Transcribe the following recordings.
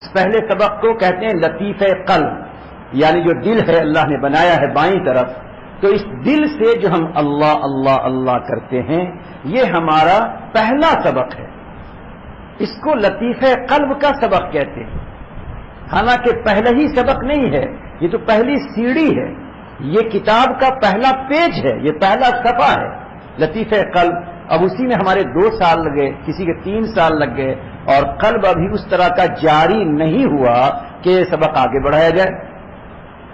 پہلے سبق کو کہتے ہیں لطیف قلب، یعنی جو دل ہے اللہ نے بنایا ہے بائیں طرف، تو اس دل سے جو ہم اللہ اللہ اللہ کرتے ہیں یہ ہمارا پہلا سبق ہے، اس کو لطیف قلب کا سبق کہتے ہیں۔ حالانکہ پہلا ہی سبق نہیں ہے، یہ تو پہلی سیڑھی ہے، یہ کتاب کا پہلا پیج ہے، یہ پہلا صفحہ ہے لطیف قلب۔ اب اسی میں ہمارے 2 سال لگے، کسی کے 3 سال لگ گئے، اور قلب ابھی اس طرح کا جاری نہیں ہوا کہ یہ سبق آگے بڑھایا جائے۔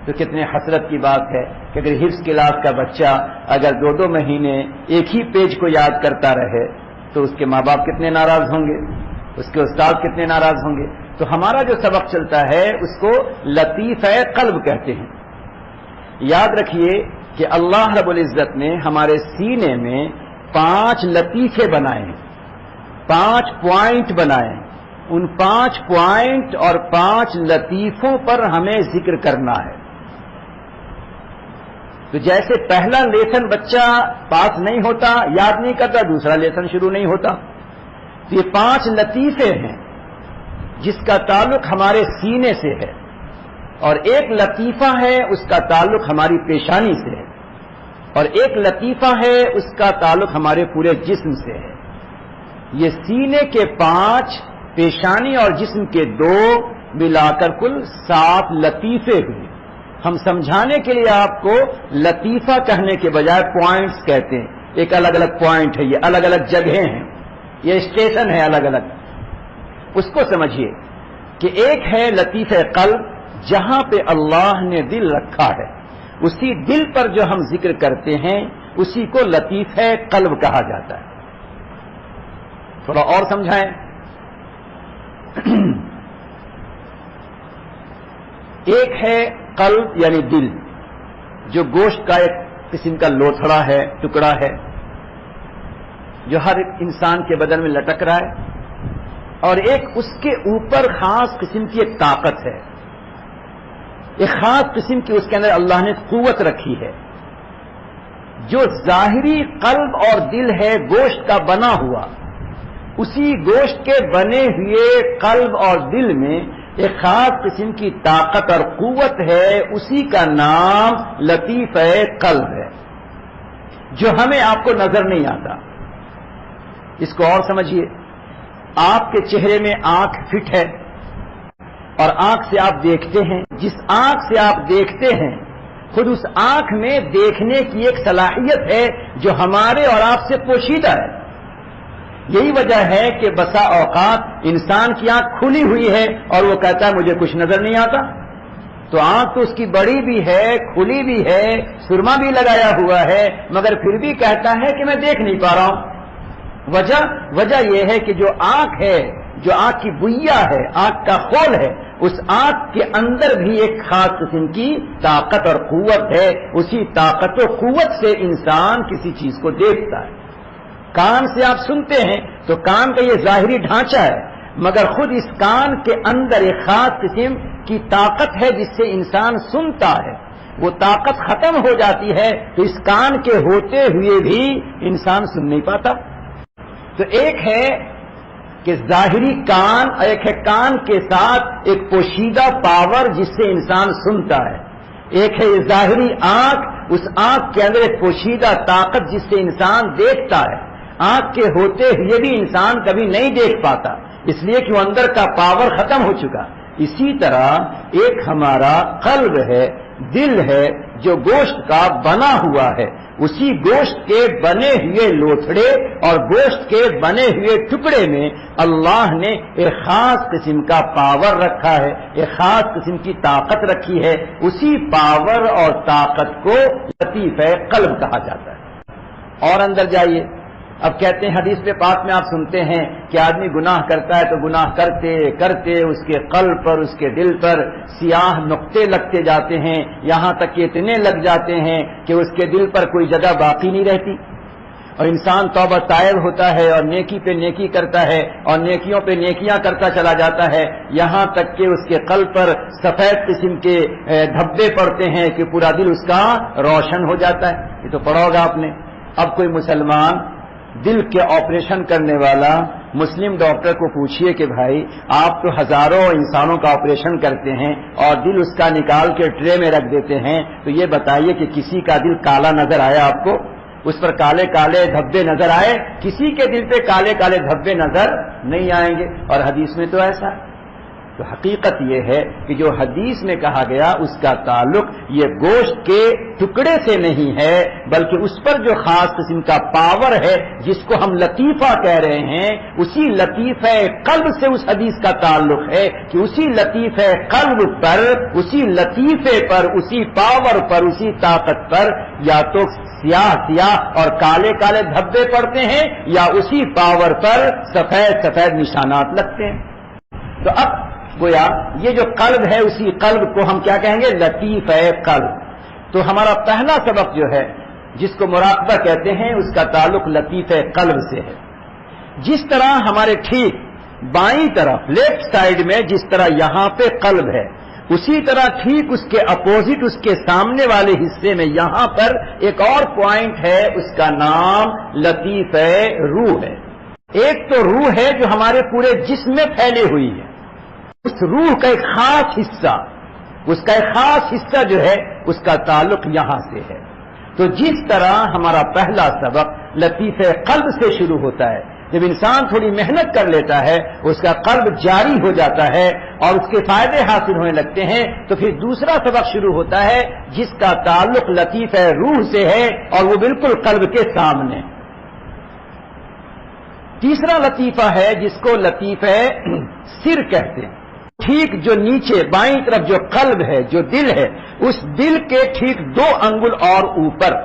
تو کتنے حسرت کی بات ہے کہ اگر حفظ کلاس کا بچہ اگر 2 مہینے ایک ہی پیج کو یاد کرتا رہے تو اس کے ماں باپ کتنے ناراض ہوں گے، اس کے استاد کتنے ناراض ہوں گے۔ تو ہمارا جو سبق چلتا ہے اس کو لطیف قلب کہتے ہیں۔ یاد رکھیے کہ اللہ رب العزت نے ہمارے سینے میں 5 لطیفے بنائے ہیں، 5 پوائنٹ بنائے ہیں۔ ان 5 پوائنٹ اور 5 لطیفوں پر ہمیں ذکر کرنا ہے۔ تو جیسے پہلا لیسن بچہ پاس نہیں ہوتا، یاد نہیں کرتا، دوسرا لیسن شروع نہیں ہوتا۔ تو یہ 5 لطیفے ہیں جس کا تعلق ہمارے سینے سے ہے، اور ایک لطیفہ ہے اس کا تعلق ہماری پیشانی سے ہے، اور ایک لطیفہ ہے اس کا تعلق ہمارے پورے جسم سے ہے۔ یہ سینے کے 5، پیشانی اور جسم کے 2 ملا کر کل 7 لطیفے ہوئے۔ ہم سمجھانے کے لیے آپ کو لطیفہ کہنے کے بجائے پوائنٹس کہتے ہیں۔ ایک الگ الگ پوائنٹ ہے، یہ الگ الگ جگہیں ہیں، یہ اسٹیشن ہے الگ الگ۔ اس کو سمجھیے کہ ایک ہے لطیف قلب، جہاں پہ اللہ نے دل رکھا ہے، اسی دل پر جو ہم ذکر کرتے ہیں اسی کو لطیف قلب کہا جاتا ہے۔ تھوڑا اور سمجھائیں۔ ایک ہے قلب یعنی دل، جو گوشت کا ایک قسم کا لوتھڑا ہے، ٹکڑا ہے، جو ہر انسان کے بدن میں لٹک رہا ہے، اور ایک اس کے اوپر خاص قسم کی ایک طاقت ہے، ایک خاص قسم کی اس کے اندر اللہ نے قوت رکھی ہے۔ جو ظاہری قلب اور دل ہے گوشت کا بنا ہوا، اسی گوشت کے بنے ہوئے قلب اور دل میں ایک خاص قسم کی طاقت اور قوت ہے، اسی کا نام لطیف قلب ہے، جو ہمیں آپ کو نظر نہیں آتا۔ اس کو اور سمجھیے، آپ کے چہرے میں آنکھ فٹ ہے، اور آنکھ سے آپ دیکھتے ہیں، جس آنکھ سے آپ دیکھتے ہیں خود اس آنکھ میں دیکھنے کی ایک صلاحیت ہے جو ہمارے اور آپ سے پوشیدہ ہے۔ یہی وجہ ہے کہ بسا اوقات انسان کی آنکھ کھلی ہوئی ہے اور وہ کہتا ہے مجھے کچھ نظر نہیں آتا، تو آنکھ تو اس کی بڑی بھی ہے، کھلی بھی ہے، سرما بھی لگایا ہوا ہے، مگر پھر بھی کہتا ہے کہ میں دیکھ نہیں پا رہا ہوں۔ وجہ یہ ہے کہ جو آنکھ ہے، جو آنکھ کی بویا ہے، آنکھ کا خول ہے، اس آنکھ کے اندر بھی ایک خاص قسم کی طاقت اور قوت ہے، اسی طاقت و قوت سے انسان کسی چیز کو دیکھتا ہے۔ کان سے آپ سنتے ہیں تو کان کا یہ ظاہری ڈھانچہ ہے، مگر خود اس کان کے اندر ایک خاص قسم کی طاقت ہے جس سے انسان سنتا ہے۔ وہ طاقت ختم ہو جاتی ہے تو اس کان کے ہوتے ہوئے بھی انسان سن نہیں پاتا۔ تو ایک ہے کہ ظاہری کان، ایک ہے کان کے ساتھ ایک پوشیدہ پاور جس سے انسان سنتا ہے، ایک ہے یہ ظاہری آنکھ، اس آنکھ کے اندر ایک پوشیدہ طاقت جس سے انسان دیکھتا ہے۔ آنکھ کے ہوتے ہوئے بھی انسان کبھی نہیں دیکھ پاتا، اس لیے کہ وہ اندر کا پاور ختم ہو چکا۔ اسی طرح ایک ہمارا قلب ہے، دل ہے، جو گوشت کا بنا ہوا ہے، اسی گوشت کے بنے ہوئے لوتھڑے اور گوشت کے بنے ہوئے ٹکڑے میں اللہ نے ایک خاص قسم کا پاور رکھا ہے، ایک خاص قسم کی طاقت رکھی ہے، اسی پاور اور طاقت کو لطیف قلب کہا جاتا ہے۔ اور اندر جائیے، اب کہتے ہیں حدیث پاک میں آپ سنتے ہیں کہ آدمی گناہ کرتا ہے تو گناہ کرتے کرتے اس کے قلب پر، اس کے دل پر سیاہ نقطے لگتے جاتے ہیں، یہاں تک کہ اتنے لگ جاتے ہیں کہ اس کے دل پر کوئی جگہ باقی نہیں رہتی۔ اور انسان توبہ طائب ہوتا ہے اور نیکی پہ نیکی کرتا ہے اور نیکیوں پہ نیکیاں کرتا چلا جاتا ہے، یہاں تک کہ اس کے قلب پر سفید قسم کے دھبے پڑتے ہیں کہ پورا دل اس کا روشن ہو جاتا ہے. یہ تو پڑھا ہوگا آپ نے. اب کوئی مسلمان دل کے آپریشن کرنے والا مسلم ڈاکٹر کو پوچھئے کہ بھائی آپ تو ہزاروں انسانوں کا آپریشن کرتے ہیں اور دل اس کا نکال کے ٹرے میں رکھ دیتے ہیں، تو یہ بتائیے کہ کسی کا دل کالا نظر آیا آپ کو؟ اس پر کالے کالے دھبے نظر آئے؟ کسی کے دل پہ کالے کالے دھبے نظر نہیں آئیں گے. اور حدیث میں تو ایسا. تو حقیقت یہ ہے کہ جو حدیث میں کہا گیا اس کا تعلق یہ گوشت کے ٹکڑے سے نہیں ہے، بلکہ اس پر جو خاص قسم کا پاور ہے جس کو ہم لطیفہ کہہ رہے ہیں، اسی لطیفہ قلب سے اس حدیث کا تعلق ہے کہ اسی لطیفہ قلب پر، اسی لطیفے پر، اسی پاور پر، اسی طاقت پر یا تو سیاہ سیاہ اور کالے کالے دھبے پڑتے ہیں یا اسی پاور پر سفید سفید نشانات لگتے ہیں. تو اب گویا یہ جو قلب ہے اسی قلب کو ہم کیا کہیں گے؟ لطیف قلب. تو ہمارا پہلا سبق جو ہے جس کو مراقبہ کہتے ہیں اس کا تعلق لطیف قلب سے ہے. جس طرح ہمارے ٹھیک بائیں طرف لیفٹ سائڈ میں جس طرح یہاں پہ قلب ہے، اسی طرح ٹھیک اس کے اپوزٹ اس کے سامنے والے حصے میں یہاں پر ایک اور پوائنٹ ہے، اس کا نام لطیف روح ہے. ایک تو روح ہے جو ہمارے پورے جسم میں پھیلی ہوئی ہے، اس روح کا ایک خاص حصہ، اس کا ایک خاص حصہ جو ہے اس کا تعلق یہاں سے ہے. تو جس طرح ہمارا پہلا سبق لطیف قلب سے شروع ہوتا ہے، جب انسان تھوڑی محنت کر لیتا ہے اس کا قلب جاری ہو جاتا ہے اور اس کے فائدے حاصل ہونے لگتے ہیں، تو پھر دوسرا سبق شروع ہوتا ہے جس کا تعلق لطیف روح سے ہے اور وہ بالکل قلب کے سامنے. تیسرا لطیفہ ہے جس کو لطیف سر کہتے ہیں. ٹھیک جو نیچے بائیں طرف جو قلب ہے، جو دل ہے، اس دل کے ٹھیک 2 انگل اور اوپر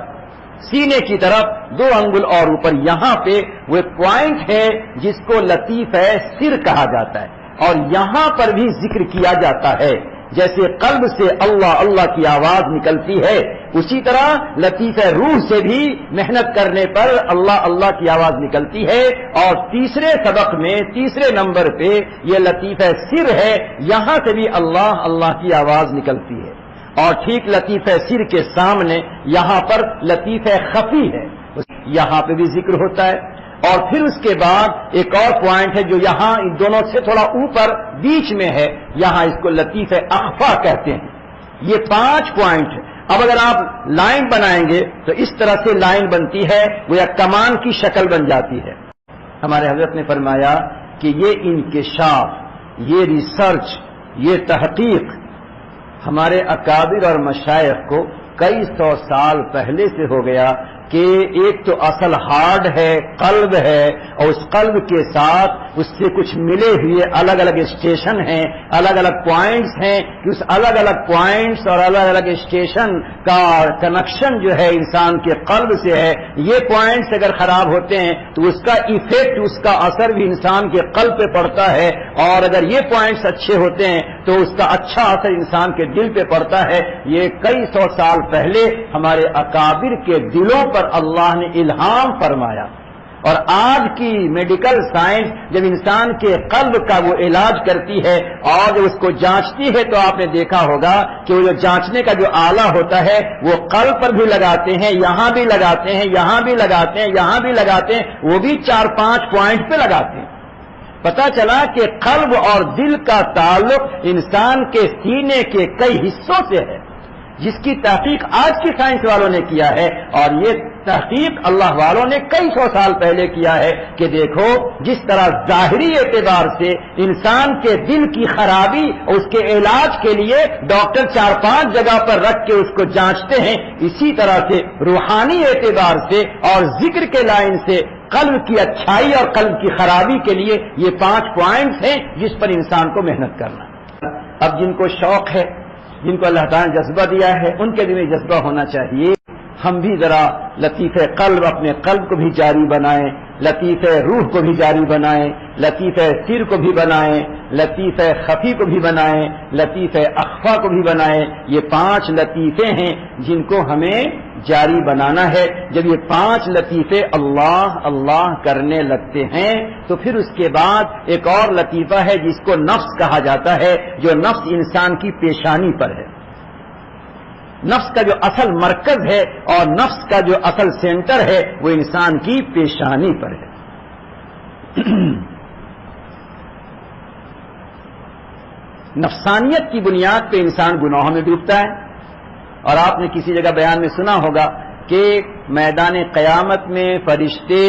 سینے کی طرف 2 انگل اور اوپر یہاں پہ وہ پوائنٹ ہے جس کو لطیف سر کہا جاتا ہے. اور یہاں پر بھی ذکر کیا جاتا ہے. جیسے قلب سے اللہ اللہ کی آواز نکلتی ہے، اسی طرح لطیف روح سے بھی محنت کرنے پر اللہ اللہ کی آواز نکلتی ہے. اور تیسرے سبق میں تیسرے نمبر پہ یہ لطیف سر ہے، یہاں سے بھی اللہ اللہ کی آواز نکلتی ہے. اور ٹھیک لطیف سر کے سامنے یہاں پر لطیف خفی ہے، یہاں پہ بھی ذکر ہوتا ہے. اور پھر اس کے بعد ایک اور پوائنٹ ہے جو یہاں ان دونوں سے تھوڑا اوپر بیچ میں ہے، یہاں اس کو لطیف اخفا کہتے ہیں. یہ 5 پوائنٹ ہے. اب اگر آپ لائن بنائیں گے تو اس طرح سے لائن بنتی ہے، وہ یا کمان کی شکل بن جاتی ہے. ہمارے حضرت نے فرمایا کہ یہ انکشاف، یہ ریسرچ، یہ تحقیق ہمارے اکابر اور مشائخ کو کئی 100 سال پہلے سے ہو گیا کہ ایک تو اصل ہارڈ ہے، قلب ہے، اور اس قلب کے ساتھ اس سے کچھ ملے ہوئے الگ الگ اسٹیشن ہیں، الگ الگ پوائنٹس ہیں کہ اس الگ الگ پوائنٹس اور الگ الگ اسٹیشن کا کنیکشن جو ہے انسان کے قلب سے ہے. یہ پوائنٹس اگر خراب ہوتے ہیں تو اس کا ایفیکٹ، اس کا اثر بھی انسان کے قلب پہ پڑتا ہے، اور اگر یہ پوائنٹس اچھے ہوتے ہیں تو اس کا اچھا اثر انسان کے دل پہ پڑتا ہے. یہ کئی 100 سال پہلے ہمارے اکابر کے دلوں پر اللہ نے الہام فرمایا. اور آج کی میڈیکل سائنس جب انسان کے قلب کا وہ علاج کرتی ہے اور جب اس کو جانچتی ہے تو آپ نے دیکھا ہوگا کہ وہ جو جانچنے کا جو آلہ ہوتا ہے وہ قلب پر بھی لگاتے ہیں، یہاں بھی لگاتے ہیں، یہاں بھی لگاتے ہیں، یہاں بھی لگاتے ہیں، وہ بھی 4-5 پوائنٹ پہ لگاتے ہیں. پتا چلا کہ قلب اور دل کا تعلق انسان کے سینے کے کئی حصوں سے ہے، جس کی تحقیق آج کی سائنس والوں نے کیا ہے. اور یہ تحقیق اللہ والوں نے کئی 100 سال پہلے کیا ہے کہ دیکھو جس طرح ظاہری اعتبار سے انسان کے دل کی خرابی اور اس کے علاج کے لیے ڈاکٹر 4-5 جگہ پر رکھ کے اس کو جانچتے ہیں، اسی طرح سے روحانی اعتبار سے اور ذکر کے لائن سے قلب کی اچھائی اور قلب کی خرابی کے لیے یہ 5 پوائنٹس ہیں جس پر انسان کو محنت کرنا. اب جن کو شوق ہے، جن کو اللہ تعالیٰ نے جذبہ دیا ہے، ان کے دل میں جذبہ ہونا چاہیے. ہم بھی ذرا لطیفہ قلب اپنے قلب کو بھی جاری بنائیں، لطیفہ روح کو بھی جاری بنائیں، لطیفہ سر کو بھی بنائیں، لطیفہ خفی کو بھی بنائیں، لطیفہ اخفا کو بھی بنائیں۔ یہ 5 لطیفے ہیں جن کو ہمیں جاری بنانا ہے۔ جب یہ 5 لطیفے اللہ اللہ کرنے لگتے ہیں تو پھر اس کے بعد ایک اور لطیفہ ہے جس کو نفس کہا جاتا ہے، جو نفس انسان کی پیشانی پر ہے۔ نفس کا جو اصل مرکز ہے اور نفس کا جو اصل سینٹر ہے وہ انسان کی پیشانی پر ہے۔ نفسانیت کی بنیاد پہ انسان گناہوں میں ڈوبتا ہے، اور آپ نے کسی جگہ بیان میں سنا ہوگا کہ میدان قیامت میں فرشتے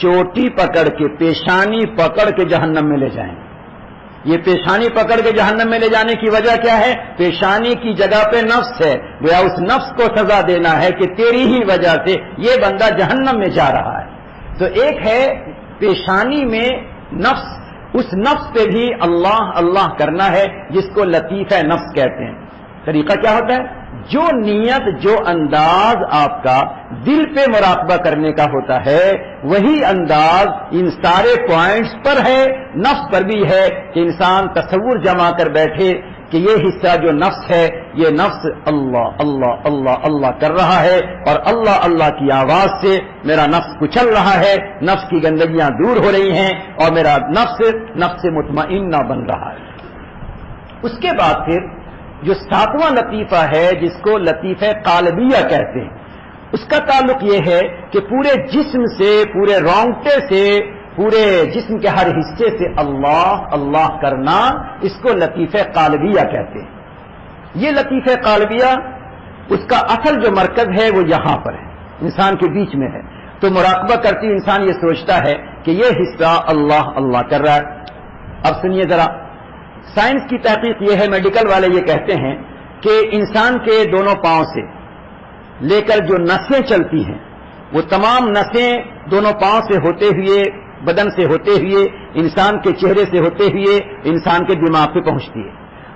چوٹی پکڑ کے، پیشانی پکڑ کے جہنم میں لے جائیں گے۔ یہ پیشانی پکڑ کے جہنم میں لے جانے کی وجہ کیا ہے؟ پیشانی کی جگہ پہ نفس ہے، گویا اس نفس کو سزا دینا ہے کہ تیری ہی وجہ سے یہ بندہ جہنم میں جا رہا ہے۔ تو ایک ہے پیشانی میں نفس، اس نفس پہ بھی اللہ اللہ کرنا ہے، جس کو لطیفہ نفس کہتے ہیں۔ طریقہ کیا ہوتا ہے؟ جو نیت، جو انداز آپ کا دل پہ مراقبہ کرنے کا ہوتا ہے، وہی انداز ان سارے پوائنٹس پر ہے، نفس پر بھی ہے، کہ انسان تصور جما کر بیٹھے کہ یہ حصہ جو نفس ہے، یہ نفس اللہ اللہ اللہ اللہ کر رہا ہے، اور اللہ اللہ کی آواز سے میرا نفس کچل رہا ہے، نفس کی گندگیاں دور ہو رہی ہیں، اور میرا نفس مطمئنہ بن رہا ہے۔ اس کے بعد پھر جو 7واں لطیفہ ہے، جس کو لطیفہ قالبیہ کہتے ہیں، اس کا تعلق یہ ہے کہ پورے جسم سے، پورے رونگٹے سے، پورے جسم کے ہر حصے سے اللہ اللہ کرنا، اس کو لطیفہ قالبیہ کہتے ہیں۔ یہ لطیفہ قالبیہ، اس کا اصل جو مرکز ہے وہ یہاں پر ہے، انسان کے بیچ میں ہے۔ تو مراقبہ کرتی انسان یہ سوچتا ہے کہ یہ حصہ اللہ اللہ کر رہا ہے۔ اب سنیے ذرا، سائنس کی تحقیق یہ ہے، میڈیکل والے یہ کہتے ہیں کہ انسان کے دونوں پاؤں سے لے کر جو نسیں چلتی ہیں، وہ تمام نسیں دونوں پاؤں سے ہوتے ہوئے، بدن سے ہوتے ہوئے، انسان کے چہرے سے ہوتے ہوئے انسان کے دماغ پہ پہنچتی ہے،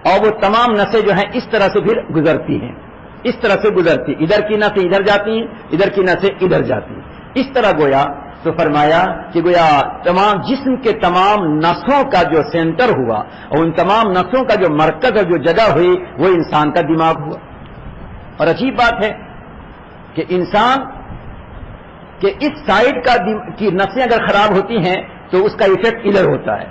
اور وہ تمام نسیں جو ہیں اس طرح سے پھر گزرتی ہیں، اس طرح سے گزرتی، ادھر کی نسیں ادھر جاتی ہیں، ادھر کی نسیں ادھر جاتی ہیں، اس طرح گویا۔ تو فرمایا کہ گویا تمام جسم کے تمام نسوں کا جو سینٹر ہوا، اور ان تمام نسوں کا جو مرکز اور جو جگہ ہوئی، وہ انسان کا دماغ ہوا۔ اور عجیب بات ہے کہ انسان کے اس سائڈ کی نسیں اگر خراب ہوتی ہیں تو اس کا ایفیکٹ ادھر ہوتا ہے،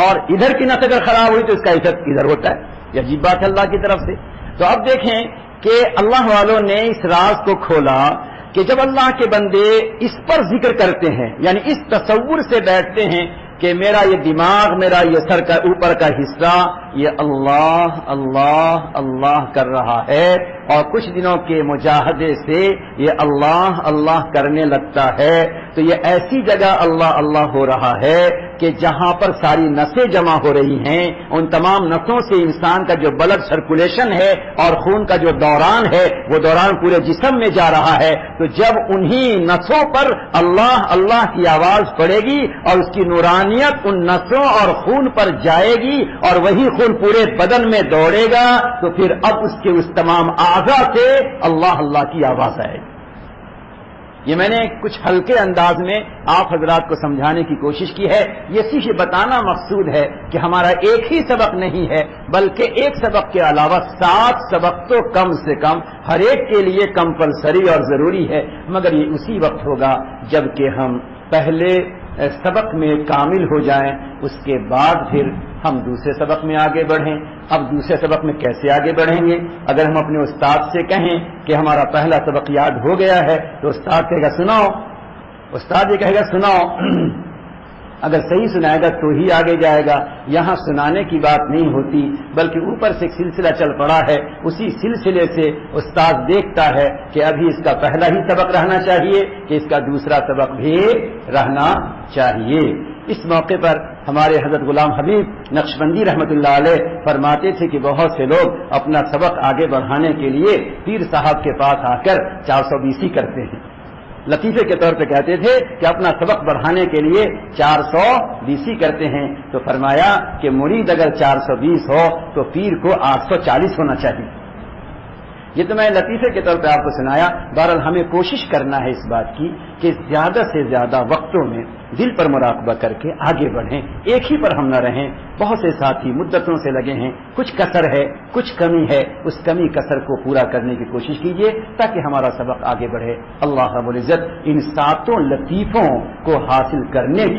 اور ادھر کی نس اگر خراب ہوئی تو اس کا ایفیکٹ ادھر ہوتا ہے۔ یہ عجیب بات ہے اللہ کی طرف سے۔ تو اب دیکھیں کہ اللہ والوں نے اس راز کو کھولا کہ جب اللہ کے بندے اس پر ذکر کرتے ہیں، یعنی اس تصور سے بیٹھتے ہیں کہ میرا یہ دماغ، میرا یہ سر کا اوپر کا حصہ، یہ اللہ اللہ اللہ کر رہا ہے، اور کچھ دنوں کے مجاہدے سے یہ اللہ اللہ کرنے لگتا ہے، تو یہ ایسی جگہ اللہ اللہ ہو رہا ہے کہ جہاں پر ساری نسیں جمع ہو رہی ہیں، ان تمام نسوں سے انسان کا جو بلڈ سرکولیشن ہے اور خون کا جو دوران ہے، وہ دوران پورے جسم میں جا رہا ہے۔ تو جب انہی نسوں پر اللہ اللہ کی آواز پڑے گی اور اس کی نورانیت ان نسوں اور خون پر جائے گی، اور وہی خون پورے بدن میں دوڑے گا، تو پھر اب اس کے اس تمام اعضاء سے اللہ اللہ کی آواز آئے گی۔ یہ میں نے کچھ ہلکے انداز میں آپ حضرات کو سمجھانے کی کوشش کی ہے۔ یہ صرف بتانا مقصود ہے کہ ہمارا ایک ہی سبق نہیں ہے، بلکہ ایک سبق کے علاوہ 7 سبق تو کم سے کم ہر ایک کے لیے کمپلسری اور ضروری ہے، مگر یہ اسی وقت ہوگا جب کہ ہم پہلے سبق میں کامل ہو جائیں، اس کے بعد پھر ہم دوسرے سبق میں آگے بڑھیں۔ اب دوسرے سبق میں کیسے آگے بڑھیں گے؟ اگر ہم اپنے استاد سے کہیں کہ ہمارا پہلا سبق یاد ہو گیا ہے تو استاد کہے گا سناؤ، استاد یہ کہے گا سناؤ، اگر صحیح سنائے گا تو ہی آگے جائے گا۔ یہاں سنانے کی بات نہیں ہوتی، بلکہ اوپر سے ایک سلسلہ چل پڑا ہے، اسی سلسلے سے استاد دیکھتا ہے کہ ابھی اس کا پہلا ہی سبق رہنا چاہیے کہ اس کا دوسرا سبق بھی رہنا چاہیے۔ اس موقع پر ہمارے حضرت غلام حبیب نقشبندی رحمت اللہ علیہ فرماتے تھے کہ بہت سے لوگ اپنا سبق آگے بڑھانے کے لیے پیر صاحب کے پاس آ کر 420 کرتے ہیں، لطیفے کے طور پہ کہتے تھے کہ اپنا سبق بڑھانے کے لیے 420 کرتے ہیں۔ تو فرمایا کہ مرید اگر 420 ہو تو پیر کو 840 ہونا چاہیے۔ یہ تو میں لطیفے کے طور پہ آپ کو سنایا. بہرحال ہمیں کوشش کرنا ہے اس بات کی کہ زیادہ سے زیادہ وقتوں میں دل پر مراقبہ کر کے آگے بڑھیں, ایک ہی پر ہم نہ رہیں. بہت سے ساتھی مدتوں سے لگے ہیں, کچھ کسر ہے, کچھ کمی ہے, اس کمی کسر کو پورا کرنے کی کوشش کیجیے تاکہ ہمارا سبق آگے بڑھے. اللہ رب العزت ان 7 لطیفوں کو حاصل کرنے کی